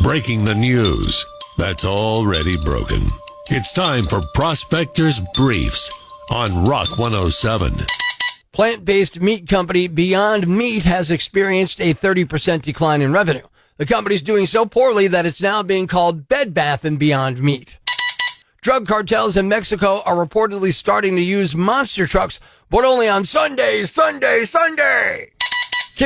Breaking the news that's already broken. It's time for Prospector's Briefs on Rock 107. Plant-based meat company Beyond Meat has experienced a 30% decline in revenue. The company's doing so poorly that it's now being called Bed Bath & Beyond Meat. Drug cartels in Mexico are reportedly starting to use monster trucks, but only on Sundays. Kim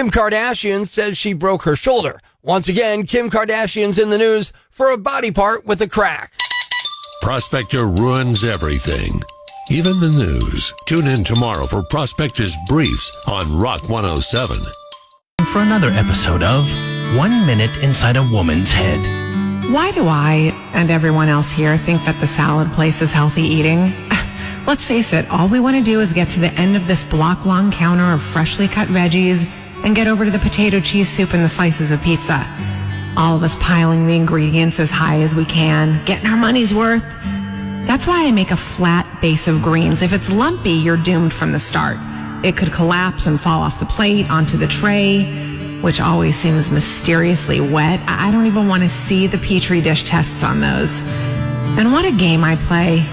Kardashian says she broke her shoulder. Once again, Kim Kardashian's in the news for a body part with a crack. Prospector ruins everything, even the news. Tune in tomorrow for Prospector's Briefs on Rock 107. For another episode of 1 Minute Inside a Woman's Head. Why do I and everyone else here think that the salad place is healthy eating? Let's face it, all we want to do is get to the end of this block-long counter of freshly cut veggies and get over to the potato cheese soup and the slices of pizza. All of us piling the ingredients as high as we can, getting our money's worth. That's why I make a flat base of greens. If it's lumpy, you're doomed from the start. It could collapse and fall off the plate onto the tray, which always seems mysteriously wet. I don't even want to see the Petri dish tests on those. And what a game I play,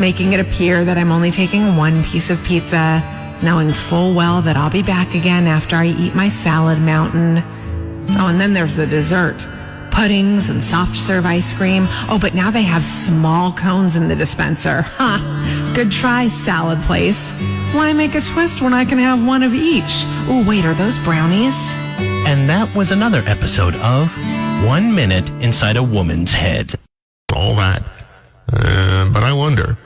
making it appear that I'm only taking one piece of pizza, knowing full well that I'll be back again after I eat my salad mountain. Oh, and then there's the dessert. Puddings and soft serve ice cream. Oh, but now they have small cones in the dispenser. Good try, salad place. Why make a twist when I can have one of each? Oh, wait, are those brownies? And that was another episode of 1 Minute Inside a Woman's Head. All that. But I wonder,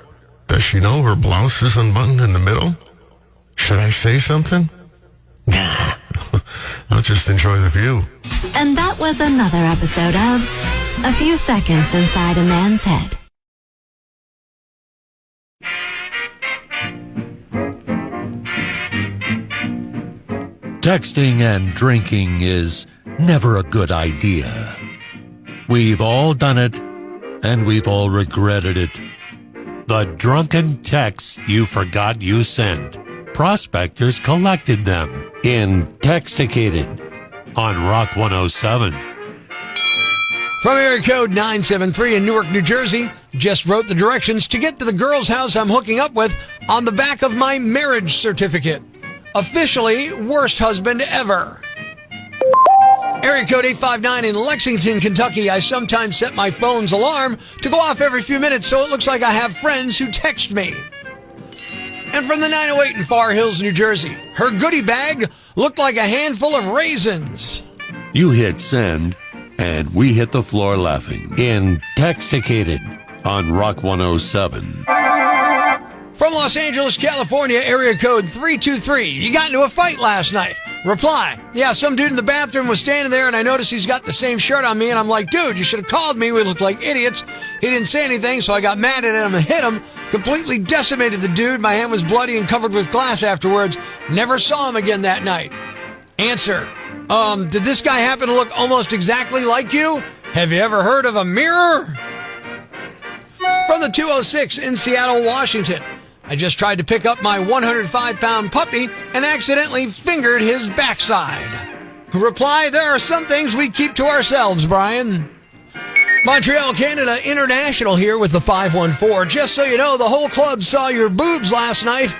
does she know her blouse is unbuttoned in the middle? Should I say something? Nah. I'll just enjoy the view. And that was another episode of A Few Seconds Inside a Man's Head. Texting and drinking is never a good idea. We've all done it, and we've all regretted it. The drunken texts you forgot you sent. Prospectors collected them in Texticated on Rock 107. From area code 973 in Newark, New Jersey, just wrote the directions to get to the girl's house I'm hooking up with on the back of my marriage certificate. Officially, worst husband ever. Area code 859 in Lexington, Kentucky. I sometimes set my phone's alarm to go off every few minutes so it looks like I have friends who text me. And from the 908 in Far Hills, New Jersey, her goodie bag looked like a handful of raisins. You hit send, and we hit the floor laughing in Texticated on Rock 107. From Los Angeles, California, area code 323. You got into a fight last night. Reply. Yeah, some dude in the bathroom was standing there and I noticed he's got the same shirt on me and I'm like, dude, you should have called me. We look like idiots. He didn't say anything, so I got mad at him and hit him. Completely decimated the dude. My hand was bloody and covered with glass afterwards. Never saw him again that night. Answer. Did this guy happen to look almost exactly like you? Have you ever heard of a mirror? From the 206 in Seattle, Washington. I just tried to pick up my 105-pound puppy and accidentally fingered his backside. Reply, there are some things we keep to ourselves, Brian. Montreal, Canada International here with the 514. Just so you know, the whole club saw your boobs last night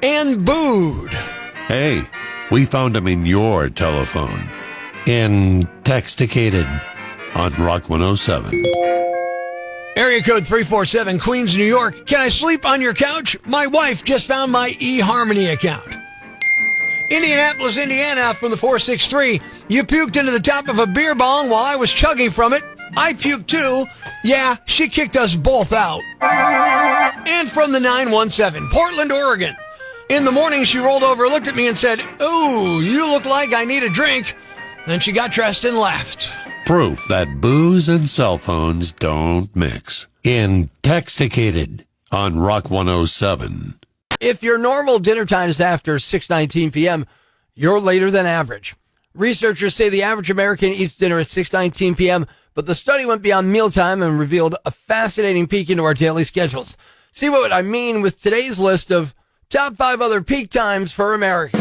and booed. Hey, we found him in your telephone in Texticated on Rock 107. Area code 347, Queens, New York. Can I sleep on your couch? My wife just found my eHarmony account. Indianapolis, Indiana from the 463. You puked into the top of a beer bong while I was chugging from it. I puked too. Yeah, she kicked us both out. And from the 917, Portland, Oregon. In the morning, she rolled over, looked at me and said, "Ooh, you look like I need a drink." Then she got dressed and left. Proof that booze and cell phones don't mix. In Texticated on Rock 107. If your normal dinner time is after 6:19 p.m., you're later than average. Researchers say the average American eats dinner at 6:19 p.m., but the study went beyond mealtime and revealed a fascinating peek into our daily schedules. See what I mean with today's list of top 5 other peak times for America.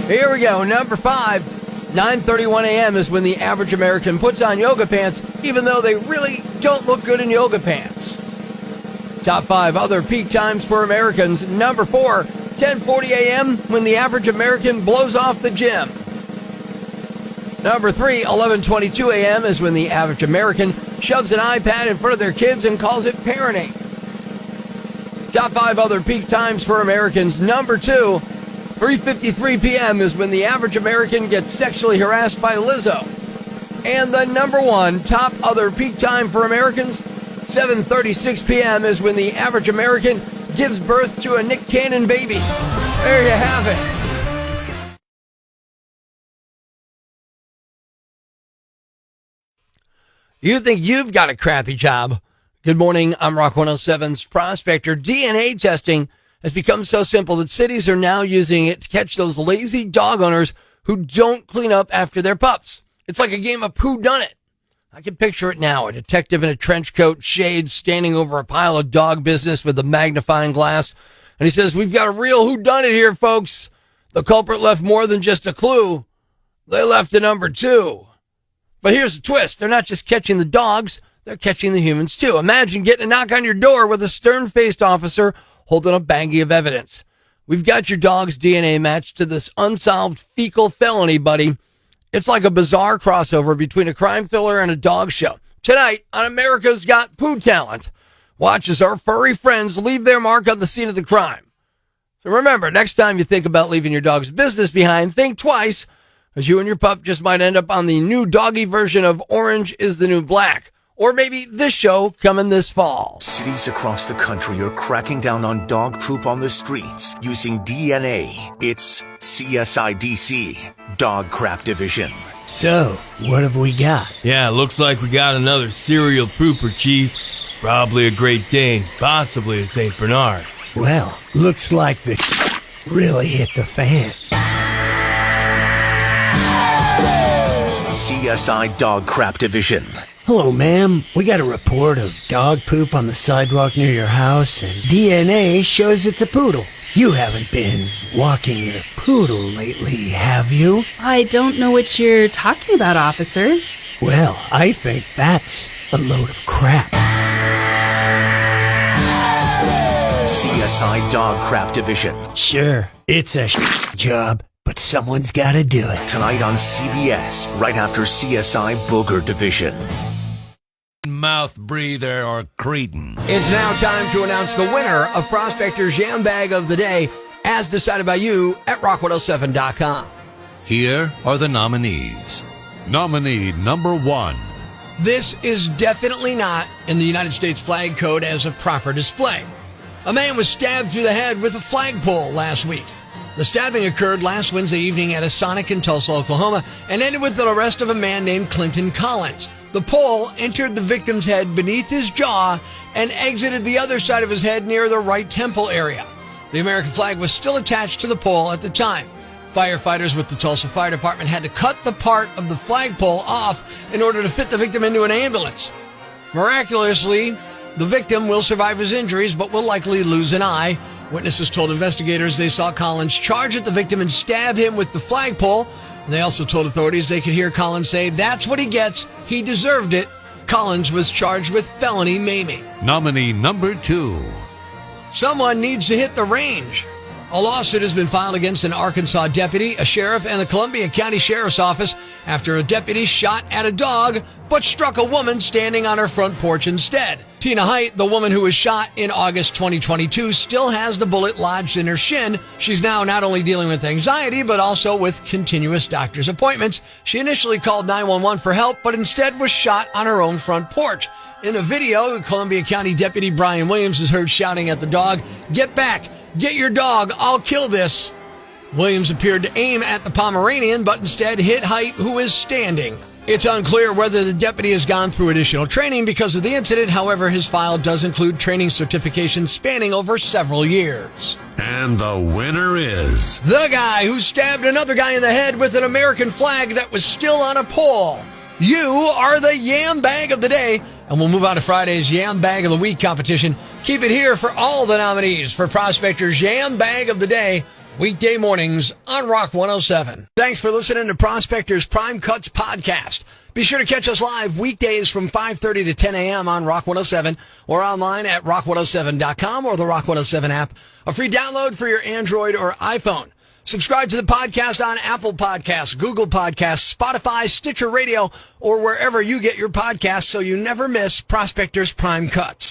Here we go. Number 5. 9:31 a.m. is when the average American puts on yoga pants, even though they really don't look good in yoga pants. Top 5 other peak times for Americans. Number 4, 10:40 a.m. when the average American blows off the gym. Number 3, 11:22 a.m. is when the average American shoves an iPad in front of their kids and calls it parenting. Top 5 other peak times for Americans. Number 2, 3:53 p.m. is when the average American gets sexually harassed by Lizzo. And the number 1 top other peak time for Americans, 7:36 p.m. is when the average American gives birth to a Nick Cannon baby. There you have it. You think you've got a crappy job? Good morning, I'm Rock 107's Prospector. DNA testing has become so simple that cities are now using it to catch those lazy dog owners who don't clean up after their pups. It's like a game of whodunit. I can picture it now, a detective in a trench coat, shades, standing over a pile of dog business with a magnifying glass. And he says, "We've got a real whodunit here, folks. The culprit left more than just a clue. They left a number 2. But here's the twist. They're not just catching the dogs, they're catching the humans too. Imagine getting a knock on your door with a stern-faced officer holding a baggie of evidence. "We've got your dog's DNA matched to this unsolved fecal felony, buddy." It's like a bizarre crossover between a crime thriller and a dog show. Tonight on America's Got Poo Talent, watch as our furry friends leave their mark on the scene of the crime. So remember, next time you think about leaving your dog's business behind, think twice, as you and your pup just might end up on the new doggy version of Orange is the New Black. Or maybe this show coming this fall. Cities across the country are cracking down on dog poop on the streets using DNA. It's CSIDC, Dog Crap Division. So, what have we got? Yeah, looks like we got another serial pooper, Chief. Probably a Great Dane, possibly a St. Bernard. Well, looks like the really hit the fan. CSI Dog Crap Division. Hello, ma'am. We got a report of dog poop on the sidewalk near your house, and DNA shows it's a poodle. You haven't been walking your poodle lately, have you? I don't know what you're talking about, officer. Well, I think that's a load of crap. CSI Dog Crap Division. Sure, it's a job, but someone's gotta do it. Tonight on CBS, right after CSI Booger Division. Mouth breather or cretin. It's now time to announce the winner of Prospector's Yam Bag of the Day, as decided by you at rock107.com. Here are the nominees. Nominee number 1. This is definitely not in the United States flag code as a proper display. A man was stabbed through the head with a flagpole last week. The stabbing occurred last Wednesday evening at a Sonic in Tulsa, Oklahoma, and ended with the arrest of a man named Clinton Collins. The pole entered the victim's head beneath his jaw and exited the other side of his head near the right temple area. The American flag was still attached to the pole at the time. Firefighters with the Tulsa Fire Department had to cut the part of the flagpole off in order to fit the victim into an ambulance. Miraculously, the victim will survive his injuries but will likely lose an eye. Witnesses told investigators they saw Collins charge at the victim and stab him with the flagpole. They also told authorities they could hear Collins say, "That's what he gets. He deserved it." Collins was charged with felony maiming. Nominee number 2. Someone needs to hit the range. A lawsuit has been filed against an Arkansas deputy, a sheriff, and the Columbia County Sheriff's Office after a deputy shot at a dog but struck a woman standing on her front porch instead. Tina Height, the woman who was shot in August 2022, still has the bullet lodged in her shin. She's now not only dealing with anxiety, but also with continuous doctor's appointments. She initially called 911 for help, but instead was shot on her own front porch. In a video, Columbia County Deputy Brian Williams is heard shouting at the dog, "Get back! Get your dog! I'll kill this!" Williams appeared to aim at the Pomeranian, but instead hit Height, who is standing. It's unclear whether the deputy has gone through additional training because of the incident. However, his file does include training certifications spanning over several years. And the winner is the guy who stabbed another guy in the head with an American flag that was still on a pole. You are the Yam Bag of the Day, and we'll move on to Friday's Yam Bag of the Week competition. Keep it here for all the nominees for Prospector's Yam Bag of the Day weekday mornings on Rock 107. Thanks for listening to Prospector's Prime Cuts podcast. Be sure to catch us live weekdays from 5:30 to 10 a.m. on Rock 107 or online at rock107.com or the Rock 107 app, a free download for your Android or iPhone. Subscribe to the podcast on Apple Podcasts, Google Podcasts, Spotify, Stitcher Radio, or wherever you get your podcasts so you never miss Prospector's Prime Cuts.